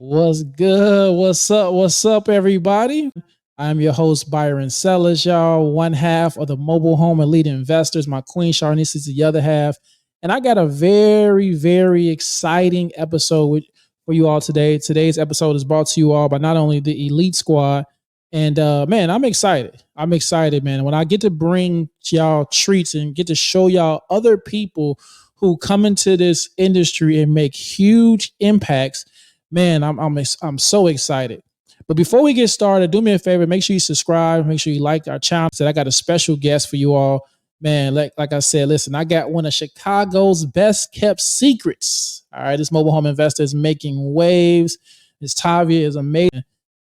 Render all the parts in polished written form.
What's good? What's up? What's up, everybody? I'm your host, Byron Sellers, y'all. One half of the Mobile Home Elite Investors. My queen, Sharnice, is the other half. And I got a very, very exciting episode for you all today. Today's episode is brought to you all by not only the Elite Squad, and man, I'm excited. I'm excited, man. When I get to bring y'all treats and get to show y'all other people who come into this industry and make huge impacts, man, I'm so excited. But before we get started, do me a favor, make sure you subscribe, make sure you like our channel. So I got a special guest for you all. Man, like I said, listen, I got one of Chicago's best kept secrets. All right, this mobile home investor is making waves. This Tavia is amazing.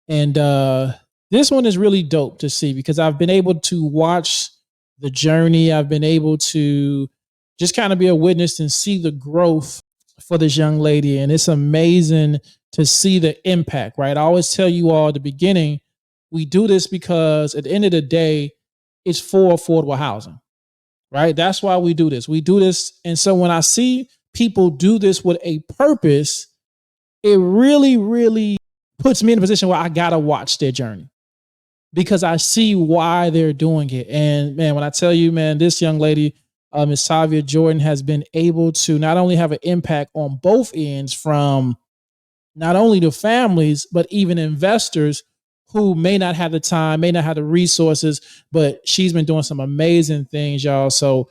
And this one is really dope to see because I've been able to watch the journey. I've been able to just kind of be a witness and see the growth for this young lady. And it's amazing to see the impact, right? I always tell you all at the beginning, we do this because at the end of the day, it's for affordable housing, right? That's why we do this. We do this. And so when I see people do this with a purpose, it really, really puts me in a position where I got to watch their journey because I see why they're doing it. And man, when I tell you, man, this young lady, Miss Tavia Jordan, has been able to not only have an impact on both ends from not only the families, but even investors who may not have the time, may not have the resources, but she's been doing some amazing things, y'all. So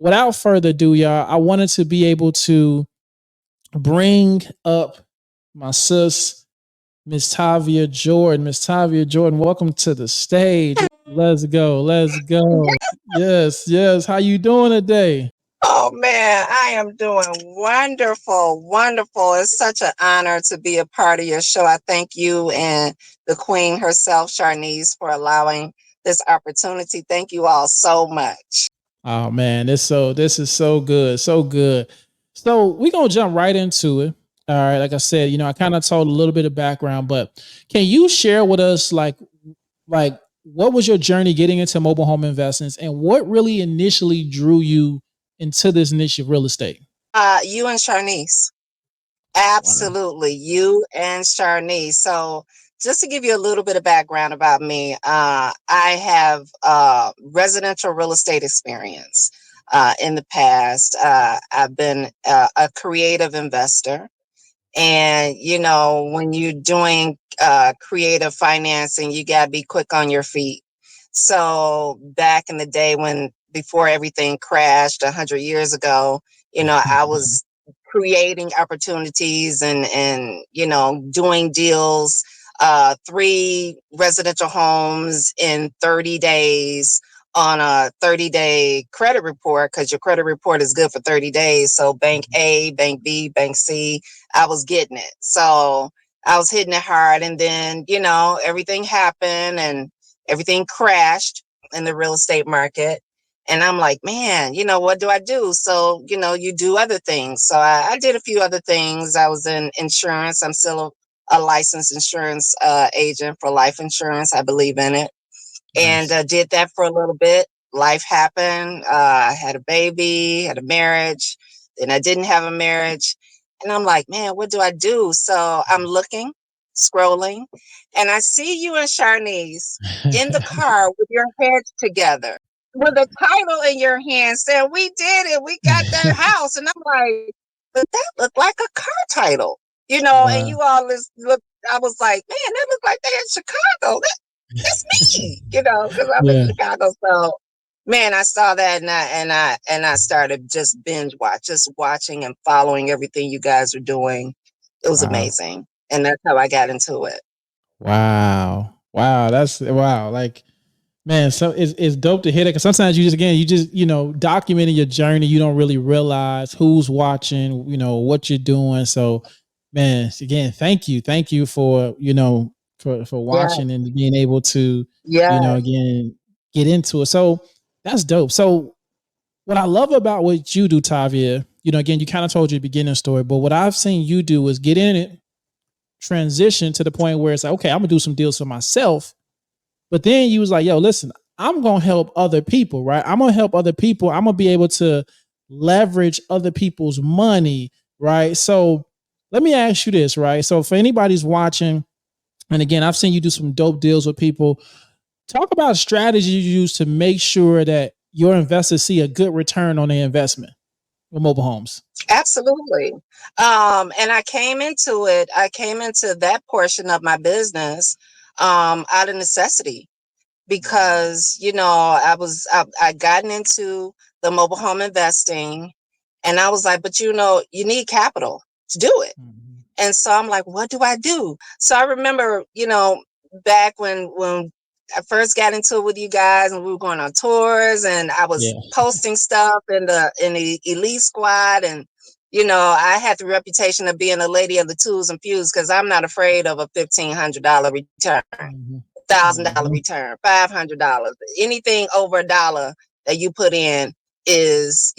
without further ado, y'all, I wanted to be able to bring up my sis, Miss Tavia Jordan. Miss Tavia Jordan, welcome to the stage. Let's go. Let's go. Yes, yes. How you doing today? Oh man, I am doing wonderful, wonderful. It's such an honor to be a part of your show. I thank you and the queen herself, Sharnice, for allowing this opportunity. Thank you all so much. Oh man, this is so good, so good. So we're gonna jump right into it. All right, like I said, I kind of told a little bit of background, but can you share with us like what was your journey getting into mobile home investments and what really initially drew you into this niche of real estate? You and Sharnice. Wow. Absolutely. You and Sharnice. So just to give you a little bit of background about me, I have residential real estate experience in the past. I've been a creative investor. And, when you're doing creative financing, you got to be quick on your feet. So back in the day before everything crashed 100 years ago, I was creating opportunities and doing deals, three residential homes in 30 days on a 30-day credit report because your credit report is good for 30 days. So bank A, bank B, bank C, I was getting it. So I was hitting it hard. And then, everything happened and everything crashed in the real estate market. And I'm like, man, what do I do? So, you do other things. So I did a few other things. I was in insurance. I'm still a licensed insurance agent for life insurance. I believe in it. And Nice. did that for a little bit. Life happened. I had a baby, had a marriage. Then I didn't have a marriage. And I'm like, man, what do I do? So I'm looking, scrolling, and I see you and Sharnice in the car with your heads together, with a title in your hand saying, we did it. We got that house. And I'm like, but that looked like a car title, and Wow. you all look. I was like, man, that looked like they in Chicago. That's me, because I'm in Yeah. Chicago. So, man, I saw that and I started just just watching and following everything you guys are doing. It was Wow. amazing, and that's how I got into it. Wow. Wow. That's wow. Like, man, so it's dope to hear that because sometimes documenting your journey, you don't really realize who's watching, what you're doing. So, man, again, thank you for for Yeah, watching and being able to yeah, again get into it. So that's dope. So what I love about what you do, Tavia, again, you kind of told your beginning story, but what I've seen you do is get in it, transition to the point where it's like, okay, I'm gonna do some deals for myself, but then you was like, yo, listen, I'm going to help other people, right? I'm going to help other people. I'm going to be able to leverage other people's money, right? So let me ask you this, right? So for anybody's watching, and again, I've seen you do some dope deals with people. Talk about strategies you use to make sure that your investors see a good return on their investment with mobile homes. Absolutely. And I came into that portion of my business out of necessity because, I gotten into the mobile home investing, and I was like, but you need capital to do it. Mm-hmm. And so I'm like, what do I do? So I remember, back when I first got into it with you guys and we were going on tours and I was Yeah. posting stuff in the elite squad, and I had the reputation of being a lady of the twos and fews because I'm not afraid of a $1,500 return, Mm-hmm. $1,000 Mm-hmm. return, $500. Anything over $1 that you put in it's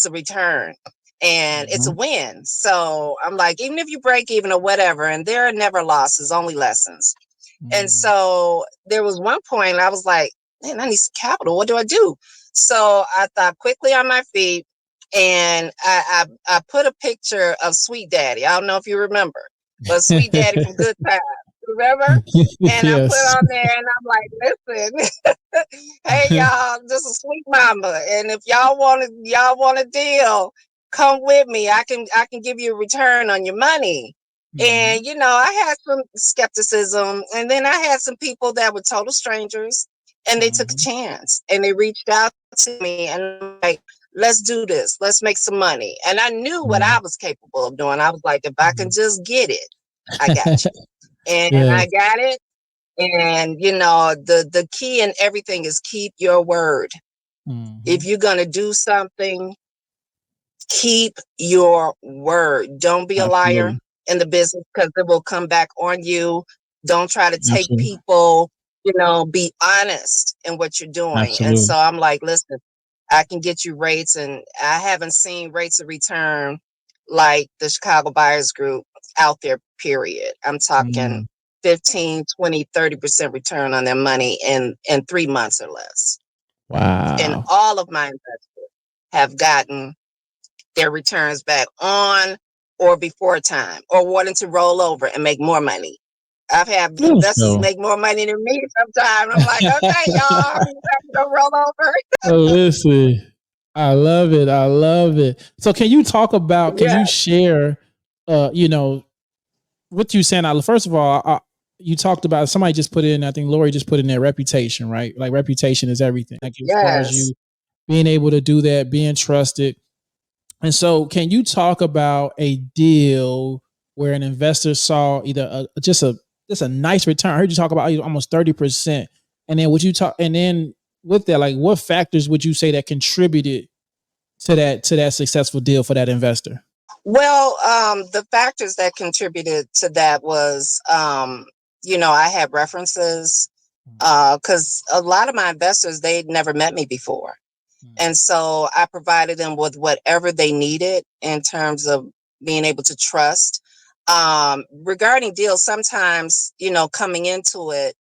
a return and it's a Mm-hmm. win. So I'm like, even if you break even or whatever, and there are never losses, only lessons. And Mm-hmm. so there was one point I was like, man, I need some capital. What do I do? So I thought quickly on my feet, and I put a picture of Sweet Daddy. I don't know if you remember, but Sweet Daddy from Good Times, remember? And I put Yes. on there, and I'm like, listen, hey y'all, this is Sweet Mama, and if y'all want a deal, come with me. I can give you a return on your money. Mm-hmm. And I had some skepticism, and then I had some people that were total strangers, and they took a Mm-hmm. chance and they reached out to me, and I'm like, let's do this, let's make some money. And I knew what I was capable of doing. I was like, if I can Mm-hmm. just get it, I got you. And Yes. I got it. And the key in everything is keep your word. Mm-hmm. If you're going to do something, keep your word. Don't be a liar Absolutely. in the business because it will come back on you. Don't try to take Absolutely. people, be honest in what you're doing. And Absolutely. so I'm like, listen, I can get you rates, and I haven't seen rates of return like the Chicago Buyers Group out there, period. I'm talking Mm. 15, 20, 30% return on their money in 3 months or less. And Wow. all of my investors have gotten their returns back on or before time, or wanting to roll over and make more money. I've had Good investors show. make more money than me sometimes. I'm like, okay, y'all, you ready to roll over? Listen, I love it. I love it. So can Yeah. you share, you know, what you saying? First of all, you talked about, somebody just put in, I think Lori just put in their reputation, right? Like reputation is everything. Like as far as Yes. you being able to do that, being trusted. And so, can you talk about a deal where an investor saw either just a nice return? I heard you talk about almost 30%, and then would you talk? And then with that, like what factors would you say that contributed to that successful deal for that investor? Well, the factors that contributed to that was, I had references because a lot of my investors, they'd never met me before. And so I provided them with whatever they needed in terms of being able to trust. Regarding deals, sometimes, coming into it,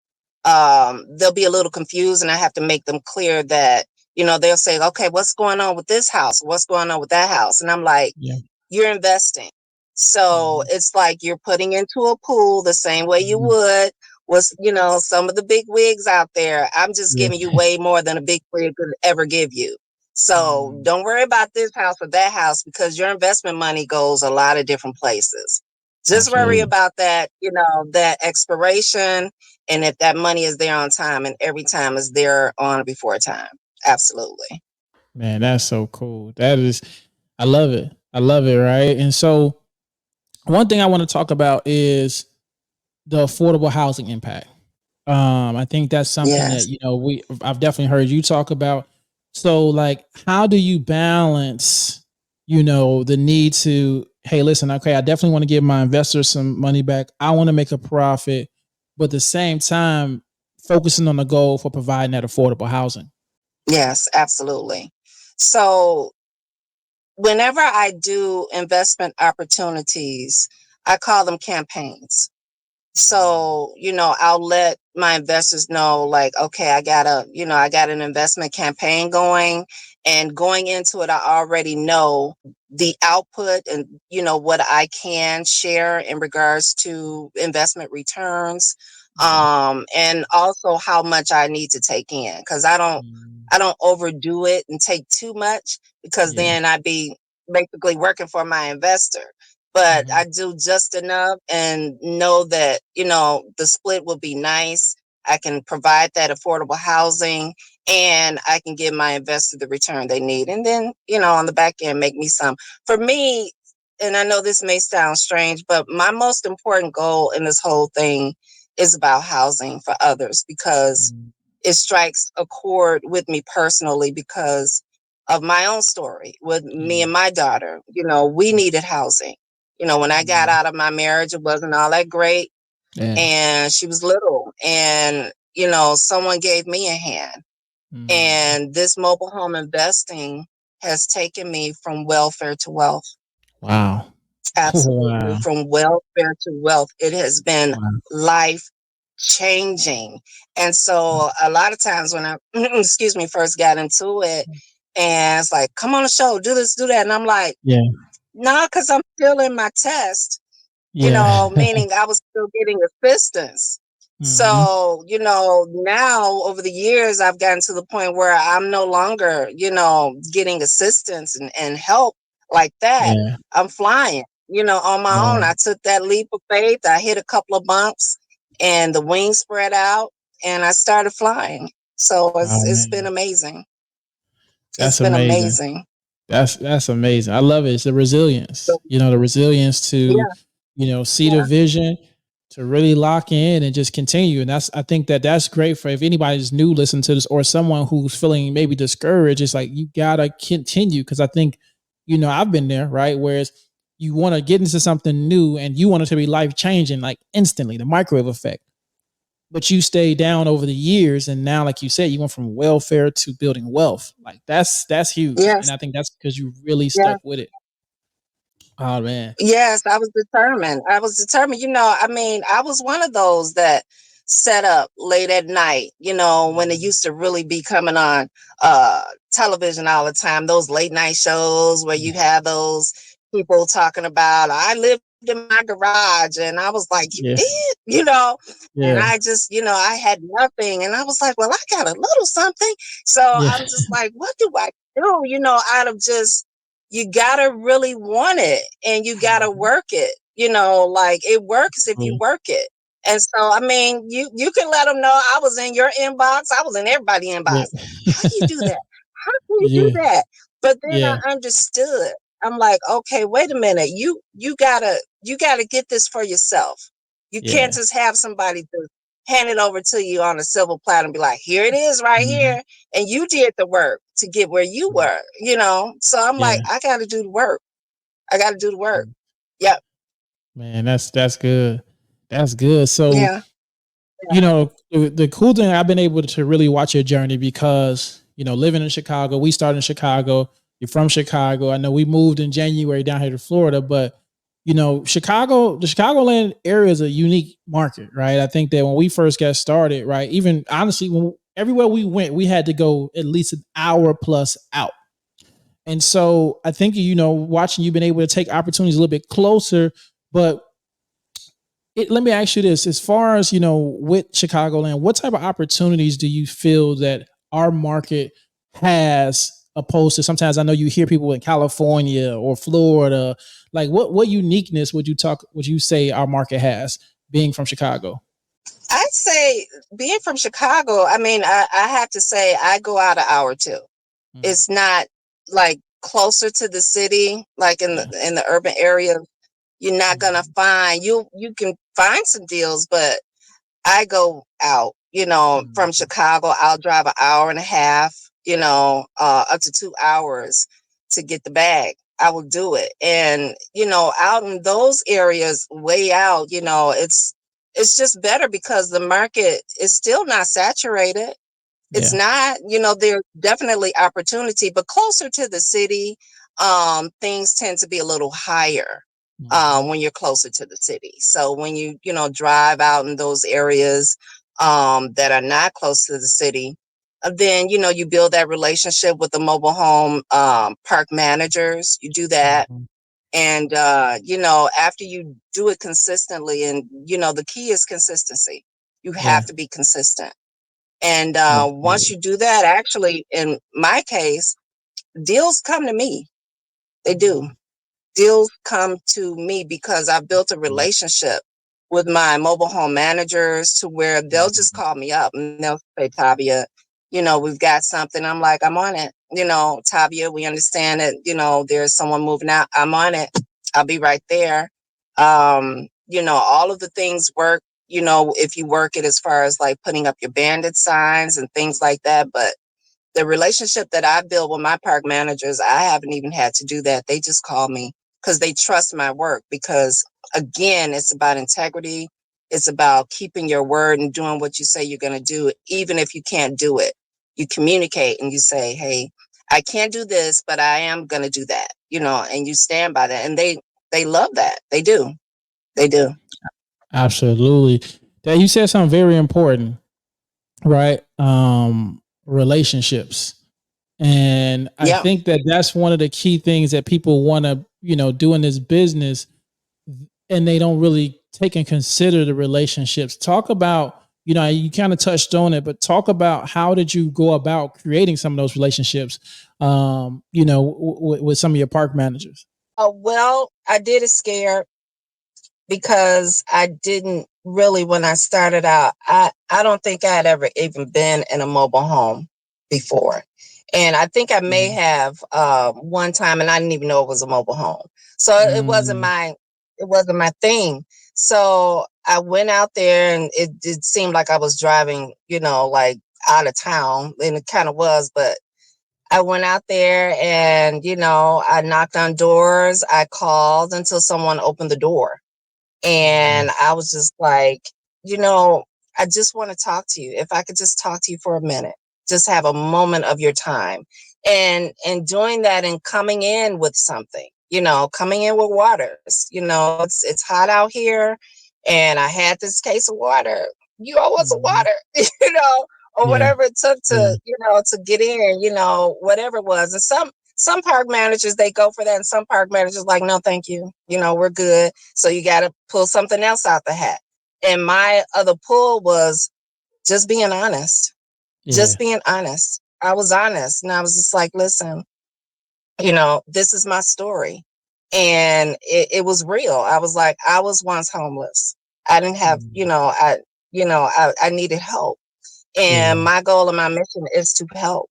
they'll be a little confused, and I have to make them clear that, they'll say, okay, what's going on with this house? What's going on with that house? And I'm like, Yeah. you're investing. So Mhm. it's like you're putting into a pool the same way you Mhm. would was, some of the big wigs out there. I'm just Yeah. giving you way more than a big wig could ever give you. So Mm. don't worry about this house or that house because your investment money goes a lot of different places. Just worry Absolutely. about that, that expiration, and if that money is there on time, and every time is there on before time. Absolutely. Man, that's so cool. That is, I love it. I love it. Right. And so, one thing I want to talk about is the affordable housing impact. I think that's something that Yes. I've definitely heard you talk about. So, like, how do you balance, the need to, hey, listen, okay, I definitely want to give my investors some money back. I want to make a profit, but at the same time, focusing on the goal for providing that affordable housing. Yes, absolutely. So whenever I do investment opportunities, I call them campaigns. So, I'll let my investors know, like, okay, I got an investment campaign going, and going into it, I already know the output and what I can share in regards to investment returns, Yeah. and also how much I need to take in, because Mm, I don't overdo it and take too much, because yeah. then I'd be basically working for my investor. But Hmm. I do just enough and know that the split will be nice. I can provide that affordable housing, and I can give my investor the return they need. And then, on the back end, make me some. For me, and I know this may sound strange, but my most important goal in this whole thing is about housing for others, because Mm, it strikes a chord with me personally because of my own story with me yeah. and my daughter. We needed housing. When I got Mm, out of my marriage, it wasn't all that great, yeah. and she was little, and someone gave me a hand. Mm, And this mobile home investing has taken me from welfare to wealth. wow. Absolutely. Wow. From welfare to wealth. It has been Wow. life changing. And so a lot of times when I, excuse me, first got into it, and it's like, come on the show, do this, do that. And I'm like, Yeah. no, because I'm still in my test, Yeah. meaning I was still getting assistance. Hmm. So, now over the years, I've gotten to the point where I'm no longer, getting assistance and help like that. Yeah. I'm flying, on my own. Wow. I took that leap of faith. I hit a couple of bumps and the wings spread out and I started flying. So Wow, it's been man. amazing. It's That's been amazing. amazing. That's amazing. I love it. It's the resilience. So, The resilience to, yeah, see the yeah, vision, to really lock in and just continue. And I think that that's great for if anybody's new listening to this or someone who's feeling maybe discouraged. It's like you gotta continue because I think, I've been there, right? Whereas you want to get into something new and you want it to be life changing, like instantly, the microwave effect, but you stay down over the years and now like you said you went from welfare to building wealth. Like that's huge, and yes, I think that's because you really yeah. stuck with it. Oh man. Yes, I was determined. I was determined. I mean, I was one of those that set up late at night, when it Mhm. used to really be coming on uh television all the time, those late night shows where you have those people talking about I lived in my garage, and I was like, you Yeah. did, and Yeah. I just, I had nothing, and I was like, well, I got a little something. So Yeah. I'm just like, what do I do, out of just, you gotta really want it and you gotta Mhm. work it. Like it works if you Absolutely. work it. And so, I mean, you can let them know I was in your inbox. I was in everybody's Yeah. inbox. How do you do that? How can you do Yeah. that? But then Yeah. I understood. I'm like, okay, wait a minute. You gotta get this for yourself. You can't Yeah. just have somebody to hand it over to you on a silver platter and be like, here it is right Mhm. here. And you did the work to get where you Mhm. were. So I'm Yeah. like, I gotta do the work. I gotta do the work. Mm. Yep. Man, that's good. That's good. So, Yeah. Yeah. the cool thing, I've been able to really watch your journey because, living in Chicago, we started in Chicago. You're from Chicago. I know we moved in January down here to Florida, but Chicago, the Chicagoland area is a unique market, right? I think that when we first got started, right, even honestly, when everywhere we went, we had to go at least an hour plus out. And so I think, watching you been able to take opportunities a little bit closer, but let me ask you this: as far as with Chicagoland, what type of opportunities do you feel that our market has, opposed to sometimes I know you hear people in California or Florida? Like, what uniqueness would you say our market has, being from Chicago? I'd say being from Chicago, I mean, I have to say I go out an hour too. Mhm. It's not like closer to the city, like in the Yeah. in the urban area. You're not gonna Mhm. find you can find some deals, but I go out, from Mhm. Chicago. I'll drive an hour and a half, up to 2 hours to get the bag. I will do it. And, out in those areas, way out, it's just better because the market is still not saturated. It's Yeah. not, there's definitely opportunity, but closer to the city, things tend to be a little higher Mhm. when you're closer to the city. So when you drive out in those areas that are not close to the city, Then, you build that relationship with the mobile home park managers. You do that. Mhm. And, after you do it consistently, and, the key is consistency. You have Yeah, to be consistent. And once absolutely. you do that, actually, in my case, deals come to me. They do. Mhm. Deals come to me because I built a Mhm. relationship with my mobile home managers to where they'll just Mhm. call me up and they'll say, Tavia, we've got something. I'm like, I'm on it. Tavia, we understand that, there's someone moving out. I'm on it. I'll be right there. All of the things work, if you work it as far as like putting up your bandit signs and things like that. But the relationship that I built with my park managers, I haven't even had to do that. They just call me because they trust my work. Because again, it's about integrity. It's about keeping your word and doing what you say you're going to do, even if you can't do it. You communicate and you say, "Hey, I can't do this, but I am going to do that." And you stand by that. And they love that. They do. They do. Absolutely. That you said something very important, right? Relationships. And I Yeah. think that that's one of the key things that people want to, do in this business, and they don't really take and consider the relationships. Talk about, you kind of touched on it, but talk about how did you go about creating some of those relationships, with some of your park managers. Well, I did it scared because I didn't really, when I started out, I don't think I had ever even been in a mobile home before. And I think I may Mhm. have one time, and I didn't even know it was a mobile home. So Mm, it wasn't my thing. So I went out there, and it seemed like I was driving, like out of town, and it kind of was. But I went out there, and I knocked on doors. I called until someone opened the door, yeah, and I was just like, you know, I just want to talk to you. If I could just talk to you for a minute, just have a moment of your time. And doing that and coming in with something, coming in with waters. It's hot out here, and I had this case of water. You owe us a mhm, water, or yeah, whatever it took yeah, to get in, whatever it was. And some park managers, they go for that, and some park managers like, no, thank you. We're good. So you got to pull something else out the hat. And my other pull was just being honest. yeah, Just being honest. I was honest, and I was just like, listen, this is my story. And it was real. I was like, I was once homeless. I didn't have, mm, I needed help. yeah, And my goal and my mission is to help.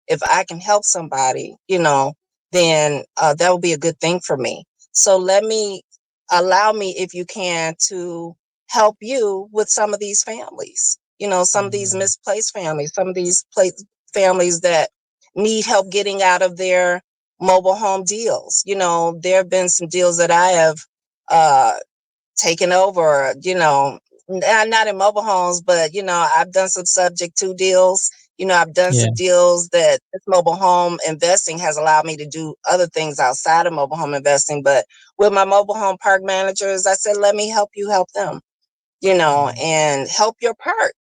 If I can help somebody, then that will be a good thing for me. So allow me, if you can, to help you with some of these families, some of these mm, misplaced families, some of these families that need help getting out of their mobile home deals. There have been some deals that I have uh, taken over, not in mobile homes, but I've done some subject to deals. I've done yeah, some deals that this mobile home investing has allowed me to do other things outside of mobile home investing. But with my mobile home park managers, I said, let me help you help them, mm, and help your park,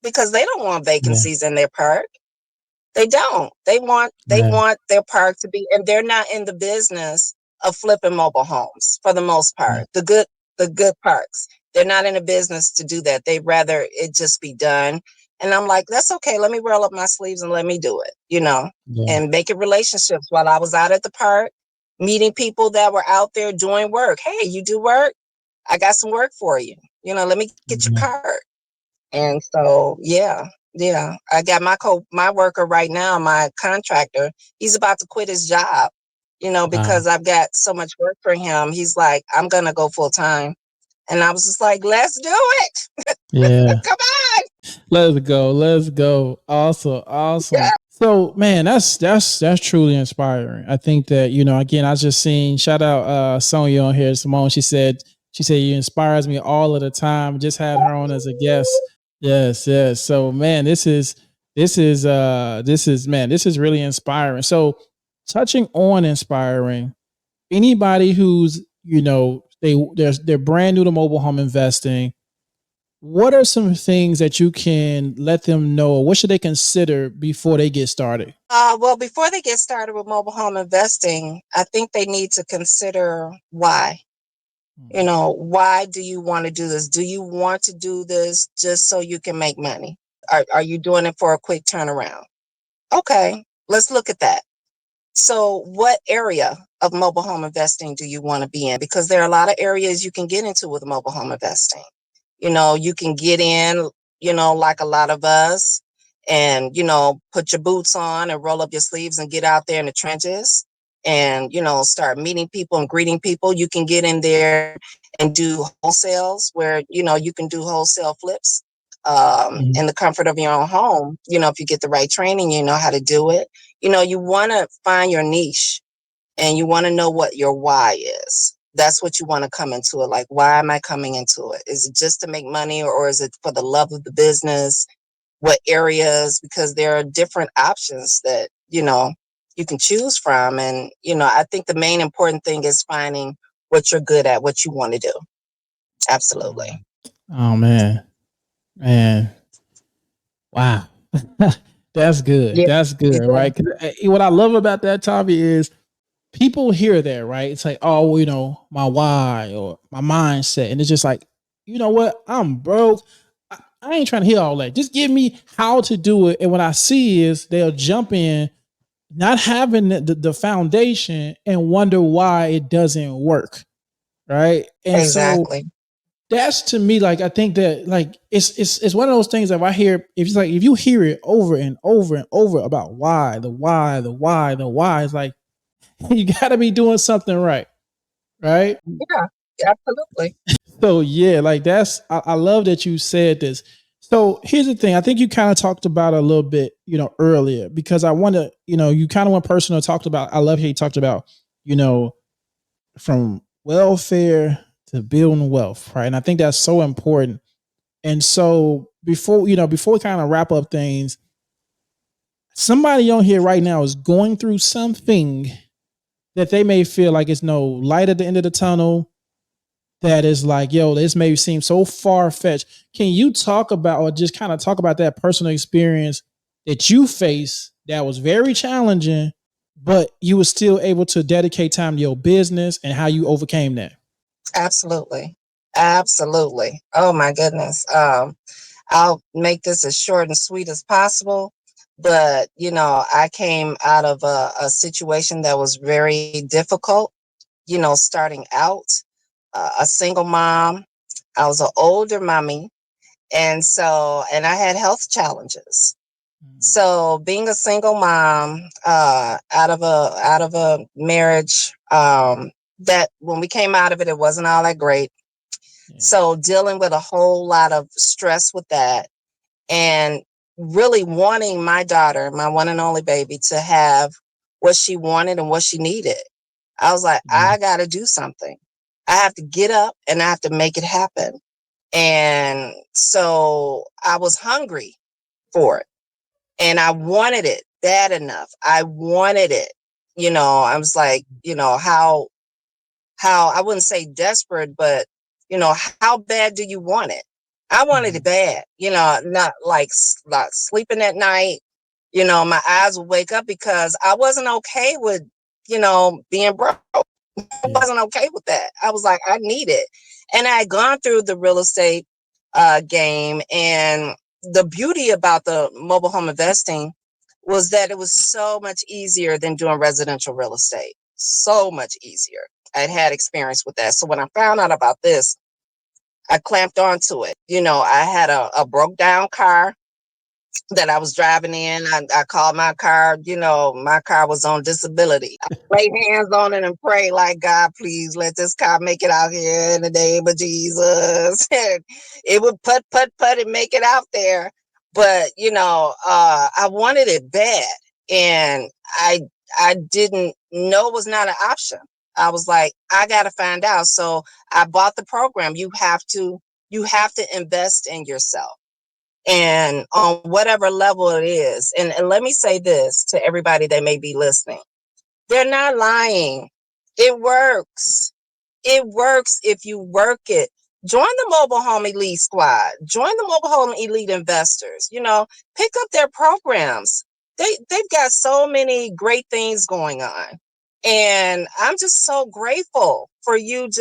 because they don't want yeah, vacancies in their park. They don't. They yeah, want their park to be, and they're not in the business of flipping mobile homes for the most yeah, part. The good parks. They're not in a business to do that. They'd rather it just be done. And I'm like, that's okay. Let me roll up my sleeves and let me do it, yeah, and making relationships while I was out at the park, meeting people that were out there doing work. Hey, you do work? I got some work for you. Let me get your yeah. card. And so, yeah, yeah, I got my worker right now, my contractor. He's about to quit his job, Wow. because I've got so much work for him. He's like, I'm gonna go full time, and I was just like, let's do it. Yeah. Come on, Let's go. Let's go. Awesome. yeah. Awesome. So man, that's truly inspiring. I think that, again, I just seen shout out Sonia on here, Simone. She said you inspires me all of the time. Just had her on as a guest. Yes, yes. So man, this is really inspiring. So touching on inspiring, anybody who's, they're brand new to mobile home investing, what are some things that you can let them know? What should they consider before they get started? Well, before they get started with mobile home investing, I think they need to consider why. You know, why do you want to do this? Do you want to do this just so you can make money? Are you doing it for a quick turnaround? Okay, let's look at that. So, what area of mobile home investing do you want to be in? Because there are a lot of areas you can get into with mobile home investing. You know, you can get in, like a lot of us, and, put your boots on and roll up your sleeves and get out there in the trenches and, start meeting people and greeting people. You can get in there and do wholesales where, you can do wholesale flips Mhm. in the comfort of your own home. If you get the right training, you know how to do it. You want to find your niche and you want to know what your why is. That's what you want to come into it. Like, why am I coming into it? Is it just to make money, or is it for the love of the business? What areas? Because there are different options that, you can choose from. And, I think the main important thing is finding what you're good at, what you want to do. Absolutely. Oh man, man, wow, that's good. Yeah. That's good, Yeah. right? 'Cause, what I love about that, Tommy, is people hear that, right? It's like, oh, well, my why or my mindset, and it's just like, you know what? I'm broke. I ain't trying to hear all that. Just give me how to do it, and what I see is they'll jump in, not having the foundation, and wonder why it doesn't work, right? And so Exactly. that's to me, like, I think that, like, it's one of those things that if I hear, if you hear it over and over and over about why, the why, it's like you got to be doing something right, right? Yeah. Absolutely. So yeah, like I love that you said this. So here's the thing. I think you kind of talked about it a little bit, earlier, because I want to, you kind of went personal, talked about, I love how you talked about, you know, from welfare to building wealth, right? And I think that's so important. And so before we kind of wrap up things, somebody on here right now is going through something that they may feel like it's no light at the end of the tunnel, that is like, yo, this may seem so far fetched. Can you talk about, or just kind of talk about that personal experience that you faced that was very challenging, but you were still able to dedicate time to your business, and how you overcame that? Absolutely. Absolutely. Oh my goodness. I'll make this as short and sweet as possible. But, I came out of a situation that was very difficult, starting out, a single mom. I was an older mommy. And I had health challenges. So being a single mom, out of a marriage, that when we came out of it, it wasn't all that great. Yeah. So dealing with a whole lot of stress with that, and really wanting my daughter, my one and only baby, to have what she wanted and what she needed. I was like, Yeah. I got to do something. I have to get up and I have to make it happen. And so I was hungry for it and I wanted it bad enough. I wanted it. I was like, how I wouldn't say desperate, but how bad do you want it? I wanted it Mhm. bad, not like not sleeping at night. My eyes would wake up because I wasn't okay with, being broke. I Yeah. wasn't okay with that. I was like, I need it. And I had gone through the real estate game. And the beauty about the mobile home investing was that it was so much easier than doing residential real estate. So much easier. I'd had experience with that. So when I found out about this, I clamped onto it. I had a broke down car that I was driving in. I called my car, my car was on disability. I lay hands on it and pray, like, God, please let this car make it out here in the name of Jesus. And it would put and make it out there. But, I wanted it bad. And I didn't know it was not an option. I was like, I gotta find out. So I bought the program. You have to invest in yourself, and on whatever level it is. And let me say this to everybody that may be listening. They're not lying. It works. It works if you work it. Join the Mobile Home Elite Squad. Join the Mobile Home Elite Investors. Pick up their programs. They've got so many great things going on. And I'm just so grateful for you and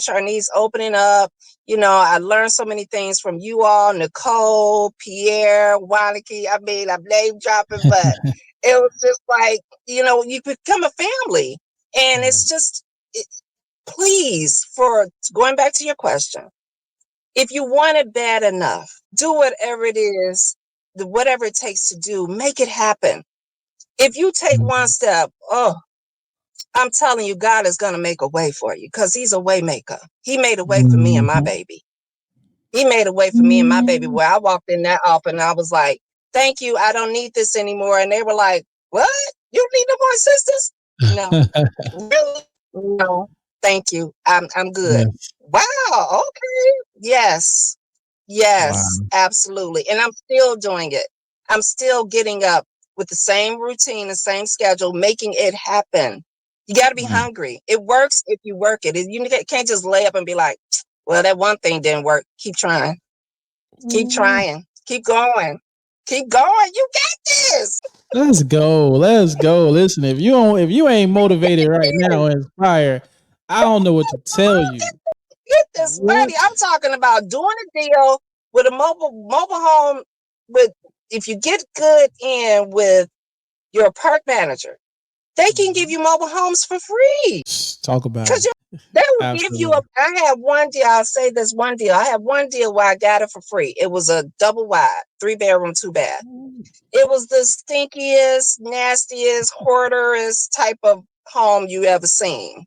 Sharnice opening up. I learned so many things from you all, Nicole, Pierre, Waneke. I mean, I'm name dropping, but it was just like, you become a family. And Yeah. it's just, please, for going back to your question, if you want it bad enough, do whatever it is, whatever it takes to do, make it happen. If you take one step, I'm telling you, God is going to make a way for you because he's a way maker. He made a way for me and my baby. He made a way for me and my baby where I walked in that office and I was like, thank you. I don't need this anymore. And they were like, what? You don't need no more assistance? No, really? No, thank you. I'm good. Yes. Wow. Okay. Yes. Wow. Yes, absolutely. And I'm still doing it. I'm still getting up with the same routine, the same schedule, making it happen. You got to be Wow. hungry. It works if you work it. You can't just lay up and be like, well, that one thing didn't work. Keep trying. Keep Ooh. trying. Keep going. Keep going. You got this. Let's go. Let's go. Listen, if you ain't motivated right now and inspired, I don't know what to tell you. Get this What? money. I'm talking about doing a deal with a mobile home with if you get good in with your park manager, they can give you mobile homes for free. Talk about Because it. they will give you Absolutely. I had one deal, I'll say this one deal. I had one deal where I got it for free. It was a double wide, 3-bedroom, 2 bath. It was the stinkiest, nastiest, hoarderest type of home you ever seen.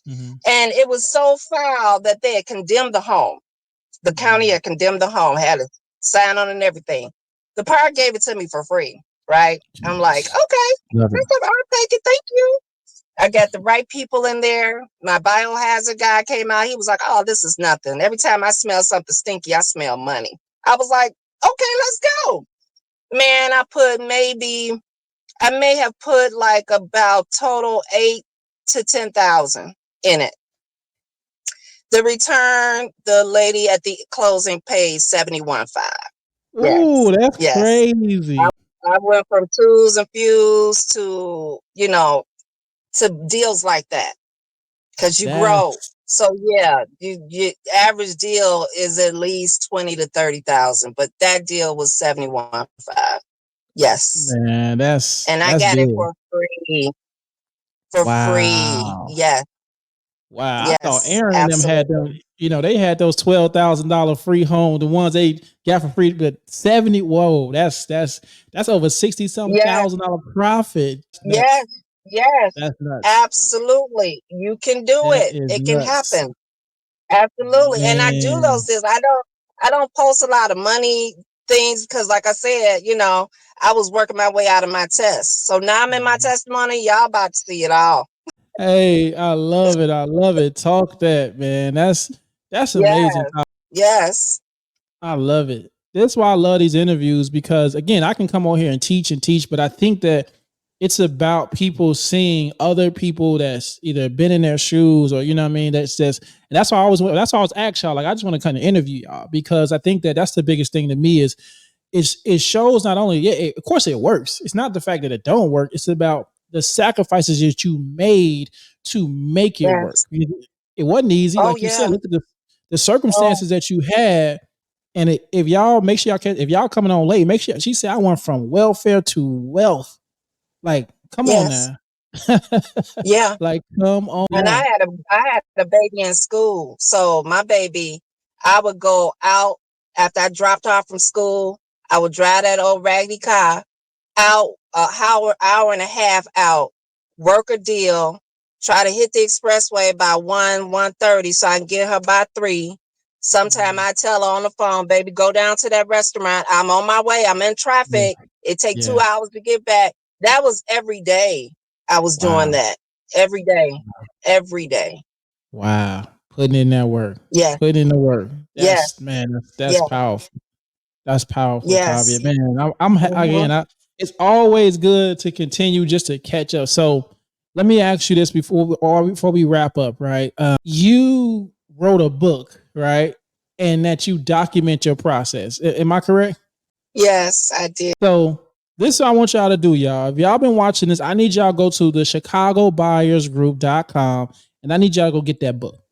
Mm-hmm. And it was so foul that they had condemned the home. The county had condemned the home, had a sign on it and everything. The park gave it to me for free, right? I'm like, okay, Love it. I'll take it. Thank you. I got the right people in there. My biohazard guy came out. He was like, oh, this is nothing. Every time I smell something stinky, I smell money. I was like, okay, let's go. Man, I may have put like about total 8 to 10,000 in it. The return, the lady at the closing paid 71.5. Ooh, Yes. that's Yes. I, crazy. I went from twos and fews to, to deals like that because you grow. That's So yeah, you average deal is at least 20 to 30,000, but that deal was 71.5. Yes. man, And I that's got it good. for free. For free. Wow. Yes. Wow. I thought Yes. Aaron and them had Absolutely. them, they had those $12,000 free home, the ones they got for free, but 70, whoa, that's over 60 something Yes. $1,000 profit. Yes. Yes. That's nuts. Absolutely. You can do That it. is It can nuts. happen. Absolutely. And I do those Man. things. I don't post a lot of money things because like I said, I was working my way out of my test. So now I'm in my testimony. Y'all about to see it all. Hey, I love it. I love it. Talk that, man. That's amazing. Yes. Yes. I love it. That's why I love these interviews because again, I can come on here and teach, but I think that it's about people seeing other people that's either been in their shoes or what I mean. And that's why I was asked y'all. Like, I just want to kind of interview y'all because I think that that's the biggest thing to me is it shows not only of course it works. It's not the fact that it don't work. It's about the sacrifices that you made to make it work. Yes. It wasn't easy, Oh like you said. yeah. Look at the Oh circumstances that you had, and if y'all make sure if y'all coming on late, make sure she said I went from welfare to wealth. Like, come on yes. now, Yeah. like come And on. I had a baby in school. So my baby, I would go out after I dropped off from school. I would drive that old raggedy car out hour and a half out, work a deal, try to hit the expressway by 1:30 so I can get her by 3. Sometime I tell her on the phone, baby, go down to that restaurant. I'm on my way. I'm in Yeah, traffic. It take yeah. 2 hours to get back. That was every day. I was doing Wow, that every day, every day. wow. Putting in that work, Yeah, putting in the work. yeah, That's yeah, powerful. That's powerful, Tavia. yes. Man, Hmm. again. It's always good to continue just to catch up. So let me ask you this before we wrap up. Right? You wrote a book, right? And that you document your process. Am I correct? Yes, I did. So this is what I want y'all to do, y'all. If y'all been watching this, I need y'all to go to the chicagobuyersgroup.com and I need y'all to go get that book.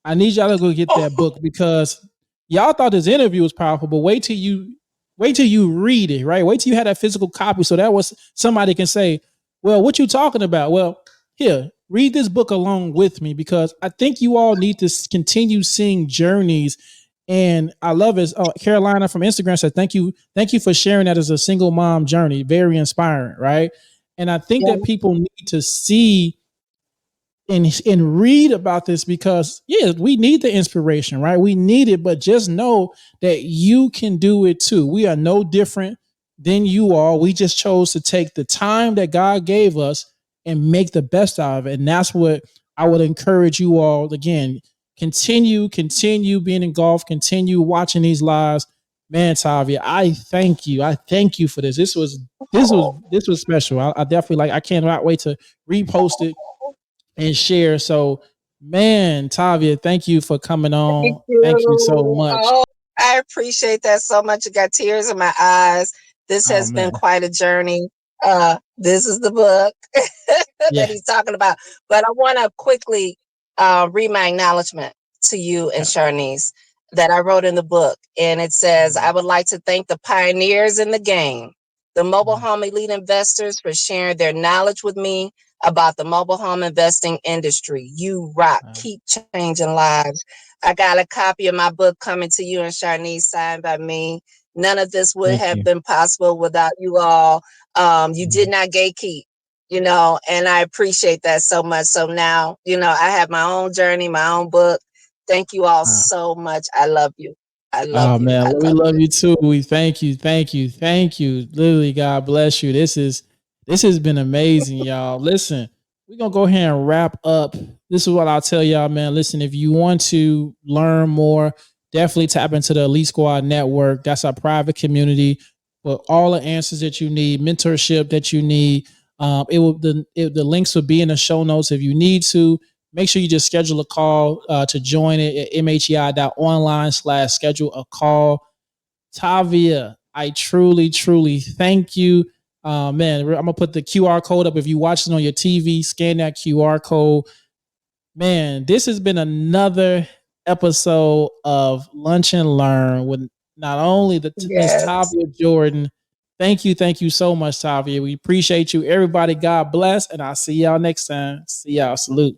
I need y'all to go get that book because y'all thought this interview was powerful, but wait till you read it, right? Wait till you had that physical copy so that was somebody can say, well, what you talking about? Well, here, read this book along with me because I think you all need to continue seeing journeys. And I love it. Carolina from Instagram said, thank you for sharing that as a single mom journey. Very inspiring, right? And I think Yeah. that people need to see and read about this because yeah, we need the inspiration, right? We need it, but just know that you can do it too. We are no different than you are. We just chose to take the time that God gave us and make the best out of it. And that's what I would encourage you all again. Continue being in golf, continue watching these lives. Man, Tavia, I thank you. I thank you for this. This was special. I definitely I cannot wait to repost it and share. So, man, Tavia, thank you for coming Thank on. Thank you so you. much. Oh, I appreciate that so much. I got tears in my eyes. This Oh has been man, quite a journey. This is the book that yeah, he's talking about. But I want to quickly read my acknowledgement to you and yeah. Sharnice that I wrote in the book. And it says, I would like to thank the pioneers in the game, the mobile Mm, home elite investors for sharing their knowledge with me about the mobile home investing industry. You rock. Keep changing lives. I got a copy of my book coming to you and Sharnice, signed by me. None of this would thank have you. been possible without you all. You did Mm, not gatekeep, and I appreciate that so much. So now, I have my own journey, my own book. Thank you all uh, so much. I love you. I love Oh you. man, I well, we love love you. you too. We thank you. Literally, God bless you. This has been amazing, y'all. Listen, we're gonna go ahead and wrap up. This is what I'll tell y'all, man. Listen, if you want to learn more, definitely tap into the Elite Squad Network. That's our private community for all the answers that you need, mentorship that you need. The links will be in the show notes if you need to. Make sure you just schedule a call to join it at mhei.online/schedule a call. Tavia, I truly thank you. Man, I'm gonna put the QR code up. If you watch it on your TV, scan that QR code. Man, this has been another episode of Lunch and Learn with not only the Miss Yes. Tavia Jordan. Thank you so much, Tavia. We appreciate you. Everybody, God bless, and I'll see y'all next time. See y'all. Salute.